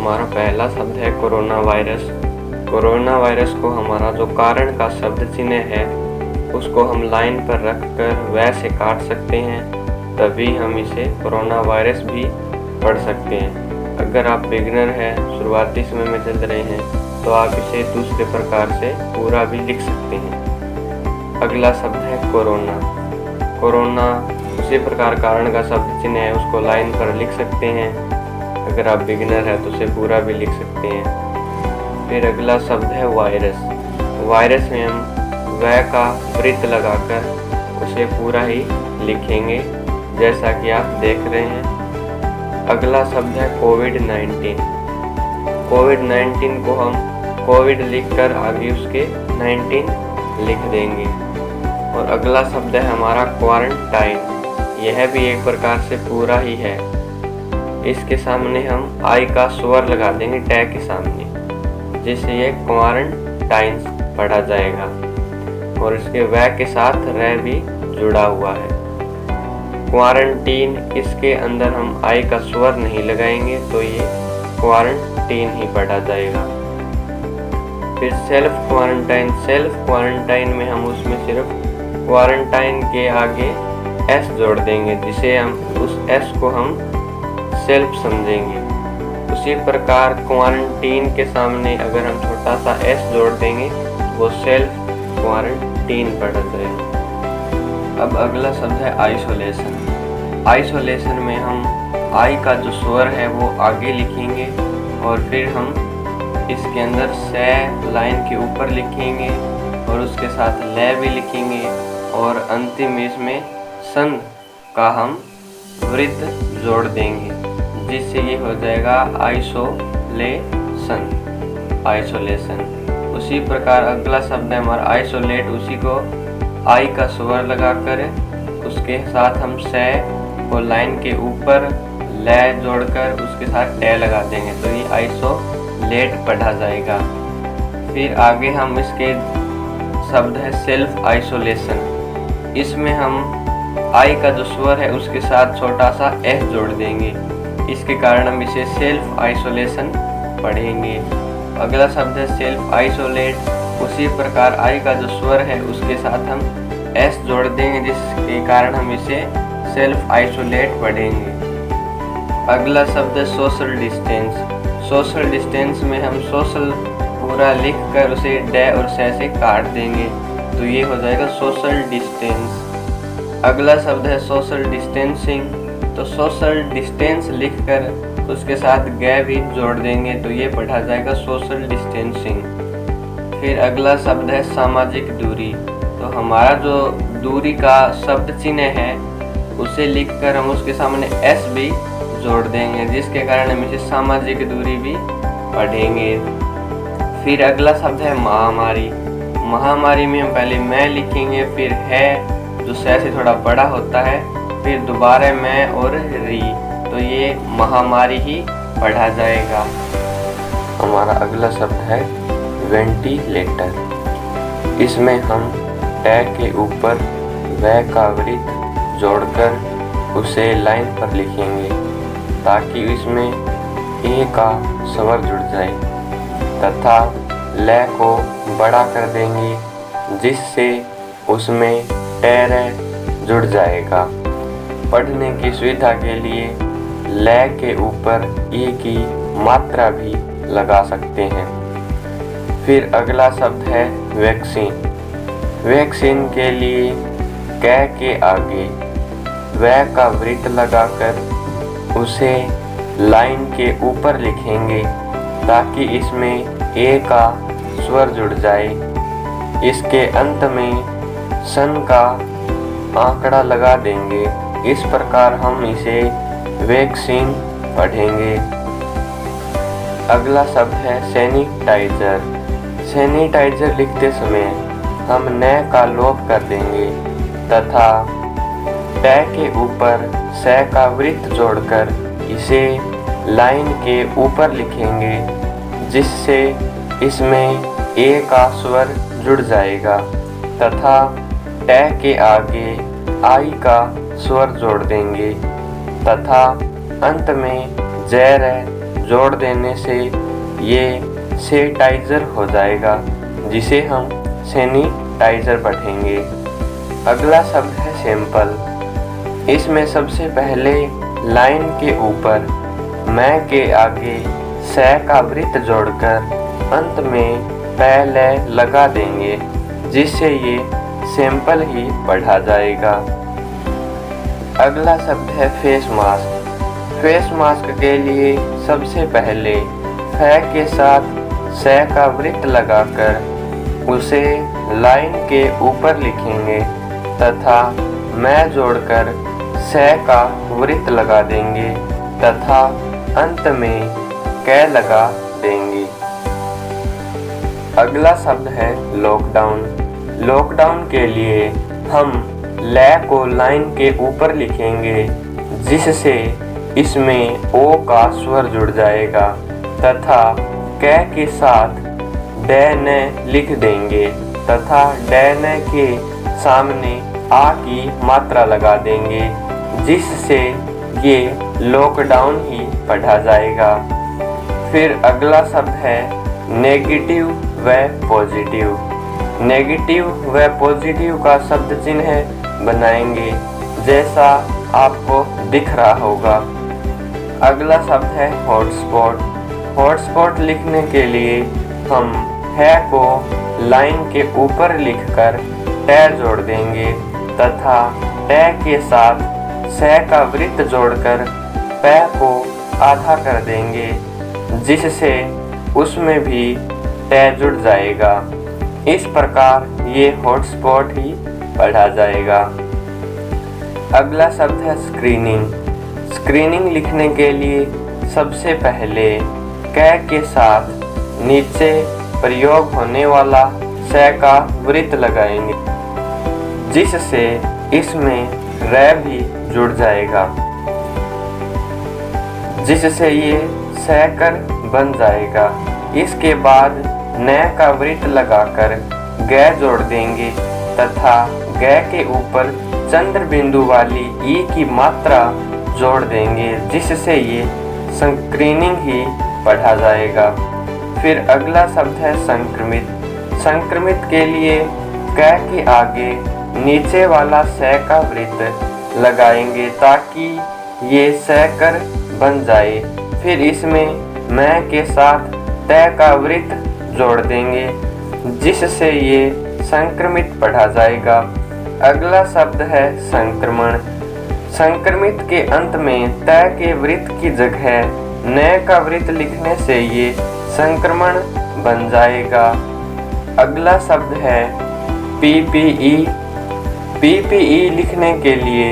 हमारा पहला शब्द है कोरोना वायरस। कोरोना वायरस को हमारा जो कारण का शब्द चिन्ह है उसको हम लाइन पर रखकर वैसे काट सकते हैं, तभी हम इसे कोरोना वायरस भी पढ़ सकते हैं। अगर आप बिगिनर हैं, शुरुआती समय में चल रहे हैं, तो आप इसे दूसरे प्रकार से पूरा भी लिख सकते हैं। अगला शब्द है कोरोना। कोरोना उसी प्रकार कारण का शब्द चिन्ह है, उसको लाइन पर लिख सकते हैं। अगर आप बिगिनर हैं तो उसे पूरा भी लिख सकते हैं। फिर अगला शब्द है वायरस। वायरस में हम वह का वृत्त लगाकर उसे पूरा ही लिखेंगे, जैसा कि आप देख रहे हैं। अगला शब्द है कोविड-19। कोविड-19 को हम कोविड लिखकर आगे उसके 19 लिख देंगे। और अगला शब्द है हमारा क्वारंटाइन। यह भी एक प्रकार से पूरा ही है। इसके सामने हम आई का स्वर लगा देंगे टै के सामने, जिससे ये क्वारंटाइन पढ़ा जाएगा। और इसके वह के साथ रह भी जुड़ा हुआ है। क्वारंटीन, इसके अंदर हम आई का स्वर नहीं लगाएंगे तो ये क्वारंटीन ही पढ़ा जाएगा। फिर सेल्फ क्वारंटाइन। सेल्फ क्वारंटाइन में हम उसमें सिर्फ क्वारंटाइन के आगे एस जोड़ देंगे, जिसे हम उस एस को हम सेल्फ समझेंगे। उसी प्रकार क्वारंटीन के सामने अगर हम छोटा सा एस जोड़ देंगे वो सेल्फ क्वारंटीन पढ़ा जाएगा। अब अगला शब्द है आइसोलेशन। आइसोलेशन में हम आई का जो स्वर है वो आगे लिखेंगे और फिर हम इसके अंदर से लाइन के ऊपर लिखेंगे और उसके साथ ले भी लिखेंगे और अंतिम इसमें संध का हम वृत्त जोड़ देंगे, जिससे ये हो जाएगा आइसोलेशन। आइसोलेशन। उसी प्रकार अगला शब्द है हमारा आइसोलेट। उसी को आई का स्वर लगाकर उसके साथ हम से को लाइन के ऊपर ले जोड़कर उसके साथ टे लगा देंगे, तो ये आइसोलेट पढ़ा जाएगा। फिर आगे हम इसके शब्द है सेल्फ आइसोलेशन। इसमें हम आई का जो स्वर है उसके साथ छोटा सा एस जोड़ देंगे, इसके कारण हम इसे सेल्फ आइसोलेशन पढ़ेंगे। अगला शब्द है सेल्फ आइसोलेट। उसी प्रकार आई का जो स्वर है उसके साथ हम एस जोड़ देंगे, जिसके कारण हम इसे सेल्फ आइसोलेट पढ़ेंगे। अगला शब्द है सोशल डिस्टेंस। सोशल डिस्टेंस में हम सोशल पूरा लिख कर उसे डे और से काट देंगे, तो ये हो जाएगा सोशल डिस्टेंस। अगला शब्द है सोशल डिस्टेंसिंग। तो सोशल डिस्टेंस लिखकर उसके साथ गै भी जोड़ देंगे, तो ये पढ़ा जाएगा सोशल डिस्टेंसिंग। फिर अगला शब्द है सामाजिक दूरी। तो हमारा जो दूरी का शब्द चिन्ह है उसे लिखकर हम उसके सामने एस भी जोड़ देंगे, जिसके कारण हम इसे सामाजिक दूरी भी पढ़ेंगे। फिर अगला शब्द है महामारी। महामारी में हम पहले मैं लिखेंगे, फिर है जो से थोड़ा बड़ा होता है, फिर दोबारा मैं और री, तो ये महामारी ही पढ़ा जाएगा। हमारा अगला शब्द है वेंटिलेटर। इसमें हम टे के ऊपर वह का वृत्त जोड़कर उसे लाइन पर लिखेंगे, ताकि इसमें ए का स्वर जुड़ जाए, तथा ले को बड़ा कर देंगे, जिससे उसमें टेरे जुड़ जाएगा। पढ़ने की सुविधा के लिए ले के ऊपर ई की मात्रा भी लगा सकते हैं। फिर अगला शब्द है वैक्सीन। वैक्सीन के लिए कै के आगे वह का वृत्त लगाकर उसे लाइन के ऊपर लिखेंगे, ताकि इसमें ए का स्वर जुड़ जाए। इसके अंत में सन का आंकड़ा लगा देंगे। इस प्रकार हम इसे वैक्सीन पढ़ेंगे। अगला शब्द है सैनिटाइजर। सैनिटाइजर लिखते समय हम न का लोप कर देंगे तथा टे के ऊपर से का वृत्त जोड़कर इसे लाइन के ऊपर लिखेंगे, जिससे इसमें ए का स्वर जुड़ जाएगा तथा टे के आगे आई का स्वर जोड़ देंगे तथा अंत में जैर जोड़ देने से ये सेटाइजर हो जाएगा, जिसे हम सैनिटाइजर पढ़ेंगे। अगला शब्द है सैंपल। इसमें सबसे पहले लाइन के ऊपर मैं के आगे से का वृत्त जोड़कर अंत में पहले लगा देंगे, जिससे ये सैंपल ही पढ़ा जाएगा। अगला शब्द है फेस मास्क। फेस मास्क के लिए सबसे पहले फे के साथ से का वृत्त लगाकर उसे लाइन के ऊपर लिखेंगे तथा मैं जोड़कर से का वृत्त लगा देंगे तथा अंत में कै लगा देंगे। अगला शब्द है लॉकडाउन। लॉकडाउन के लिए हम ले को लाइन के ऊपर लिखेंगे, जिससे इसमें ओ का स्वर जुड़ जाएगा तथा कै के साथ डे ने लिख देंगे तथा डे ने के सामने आ की मात्रा लगा देंगे, जिससे ये लॉकडाउन ही पढ़ा जाएगा। फिर अगला शब्द है नेगेटिव व पॉजिटिव। नेगेटिव व पॉजिटिव का शब्द चिन्ह बनाएंगे, जैसा आपको दिख रहा होगा। अगला शब्द है हॉटस्पॉट। हॉटस्पॉट लिखने के लिए हम है को लाइन के ऊपर लिखकर टे जोड़ देंगे तथा टे के साथ से का वृत्त जोड़कर पे को आधा कर देंगे, जिससे उसमें भी टे जुड़ जाएगा। इस प्रकार ये हॉटस्पॉट ही पढ़ा जाएगा। अगला शब्द है स्क्रीनिंग। स्क्रीनिंग लिखने के लिए सबसे पहले कै के साथ नीचे प्रयोग होने वाला से का वृत्त लगाएंगे, जिससे इसमें रे भी जुड़ जाएगा, जिससे ये सैकर बन जाएगा। इसके बाद न का वृत्त लगाकर गै जोड़ देंगे तथा गै के ऊपर चंद्र बिंदु वाली ई की मात्रा जोड़ देंगे, जिससे ये संक्रीनिंग ही पढ़ा जाएगा। फिर अगला शब्द है संक्रमित। संक्रमित के लिए कै के आगे नीचे वाला से का वृत्त लगाएंगे ताकि ये सैकर बन जाए। फिर इसमें मैं के साथ तय का वृत्त जोड़ देंगे, जिससे ये संक्रमित पढ़ा जाएगा। अगला शब्द है संक्रमण। संक्रमित के अंत में तय के वृत्त की जगह न का वृत्त लिखने से ये संक्रमण बन जाएगा। अगला शब्द है पीपीई। पीपीई लिखने के लिए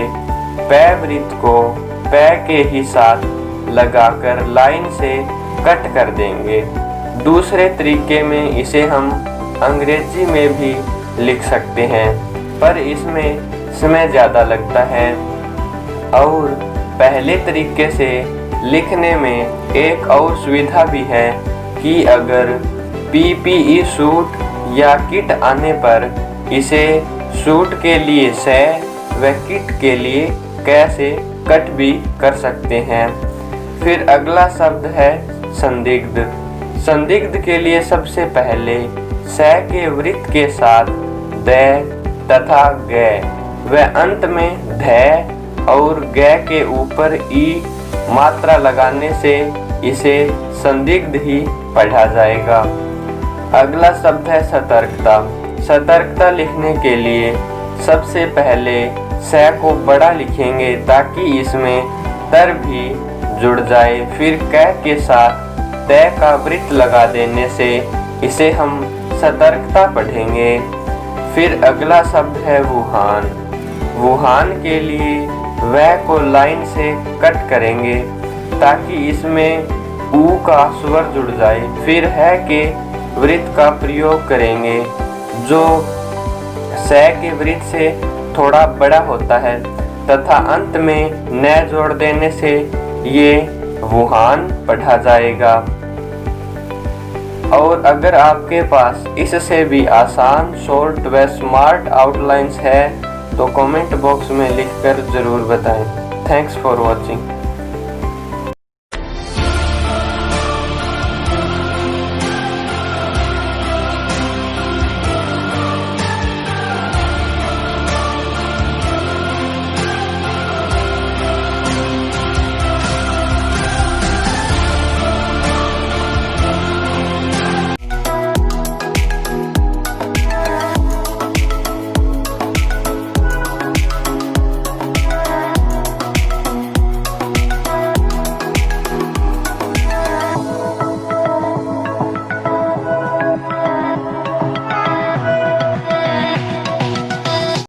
पै वृत्त को पै के ही साथ लगाकर लाइन से कट कर देंगे। दूसरे तरीके में इसे हम अंग्रेजी में भी लिख सकते हैं, पर इसमें समय ज़्यादा लगता है। और पहले तरीके से लिखने में एक और सुविधा भी है कि अगर पीपीई सूट या किट आने पर इसे सूट के लिए से व किट के लिए कैसे कट भी कर सकते हैं। फिर अगला शब्द है संदिग्ध। संदिग्ध के लिए सबसे पहले से के वृत्त के साथ द तथा ग व अंत में ध और ग के ऊपर ई मात्रा लगाने से इसे संदिग्ध ही पढ़ा जाएगा। अगला शब्द है सतर्कता। सतर्कता लिखने के लिए सबसे पहले से को बड़ा लिखेंगे ताकि इसमें तर भी जुड़ जाए। फिर क के साथ तय का वृत्त लगा देने से इसे हम सतर्कता पढ़ेंगे। फिर अगला शब्द है वुहान। वुहान के लिए वह को लाइन से कट करेंगे ताकि इसमें ऊ का स्वर जुड़ जाए। फिर है के वृत्त का प्रयोग करेंगे जो से के वृत्त से थोड़ा बड़ा होता है तथा अंत में न जोड़ देने से ये वुहान पढ़ा जाएगा। और अगर आपके पास इससे भी आसान, शॉर्ट व स्मार्ट आउटलाइंस है तो कमेंट बॉक्स में लिखकर ज़रूर बताएं। Thanks for watching.